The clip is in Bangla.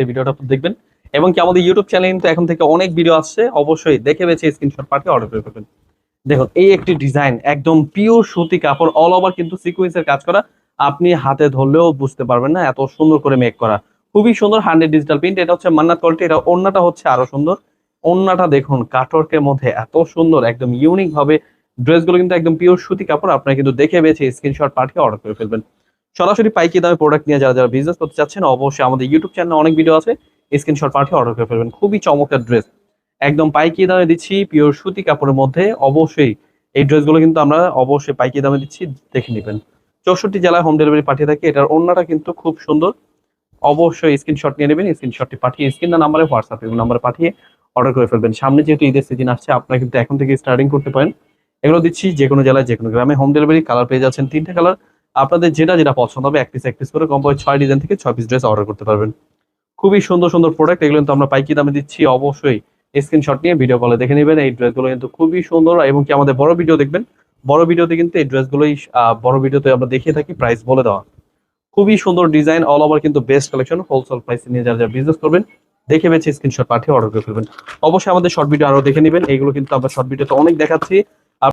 আজকের ভিডিওটা দেখবেন। এবং কি আমাদের ইউটিউব চ্যানেলে কিন্তু এখন থেকে অনেক ভিডিও আসছে, অবশ্যই দেখে বেছে স্ক্রিনশট পাঠিয়ে অর্ডার করে ফেলবেন। দেখুন এই একটি ডিজাইন, একদম পিওর সুতি কাপড়, অল ওভার কিন্তু সিকোয়েন্সের কাজ করা। আপনি হাতে ধরলেও বুঝতে পারবেন না, এত সুন্দর করে মেক করা। খুবই সুন্দর 100 ডিজিটাল প্রিন্ট। এটা হচ্ছে মান্নাত কোয়ালিটি। এটা ওড়নাটা হচ্ছে আরো সুন্দর। ওড়নাটা দেখুন কাটওয়ার্কের মধ্যে এত সুন্দর, একদম ইউনিক ভাবে ড্রেসগুলো কিন্তু একদম পিওর সুতি কাপড়। আপনারা কিন্তু দেখে বেছে স্ক্রিনশট পাঠিয়ে অর্ডার করে ফেলবেন। সরাসরি পাইকারি দামে প্রোডাক্ট নিয়ে যারা যারা বিজনেস করতে চাচ্ছেন, অবশ্যই আমাদের ইউটিউব চ্যানেলে অনেক ভিডিও আছে, স্ক্রিনশট পাঠিয়ে অর্ডার করে ফেলবেন। খুবই চমৎকার ড্রেস, একদম পাইকারি দামে দিচ্ছি পিওর সুতি কাপড়ের মধ্যে। অবশ্যই এই ড্রেসগুলো কিন্তু আমরা অবশ্যই পাইকারি দামে দিচ্ছি, দেখে নেবেন। 64 জেলায় হোম ডেলিভারি পাঠিয়ে থাকি। এটার ওড়নাটা কিন্তু খুব সুন্দর। অবশ্যই স্ক্রিনশট নিয়ে নেবেন, স্ক্রিনশটটি পাঠিয়ে স্ক্রিন নাম্বারে হোয়াটসঅ্যাপ নাম্বারে পাঠিয়ে অর্ডার করে ফেলবেন। সামনে যেহেতু ঈদের সিজন আসছে, আপনারা কিন্তু এখন থেকে স্টার্টিং করতে পারেন। এগুলো দিচ্ছি যে কোনো জেলায় যে কোনো গ্রামে হোম ডেলিভারি। কালার পেয়ে যাচ্ছেন 3টে কালার। আপনাদের যেটা যেটা পছন্দ হবে এক পিস করে কম করে 6 ডিজাইন থেকে 6 পিস ড্রেস অর্ডার করতে পারবেন। খুবই সুন্দর সুন্দর প্রোডাক্ট, এগুলো কিন্তু আমরা পাইকারি দামে দিচ্ছি। অবশ্যই স্ক্রিনশট নিয়ে ভিডিও কলে দেখে নেবেন। এই ড্রেসগুলো কিন্তু খুবই সুন্দর। এবং কি আমাদের বড় ভিডিও দেখবেন, বড় ভিডিওতে কিন্তু এই ড্রেসগুলোই বড় ভিডিওতে আমরা দেখিয়ে থাকি, প্রাইস বলে দেওয়া। খুবই সুন্দর ডিজাইন, অল ওভার কিন্তু বেস্ট কালেকশন। হোলসেল প্রাইসে নিয়ে যারা যারা বিজনেস করবেন, দেখে বেছে স্ক্রিনশট পাঠিয়ে অর্ডার করে ফেলবেন। অবশ্যই আমাদের শর্ট ভিডিও আরো দেখে নেবেন। এইগুলো কিন্তু আমরা শর্ট ভিডিওতে অনেক দেখাচ্ছি।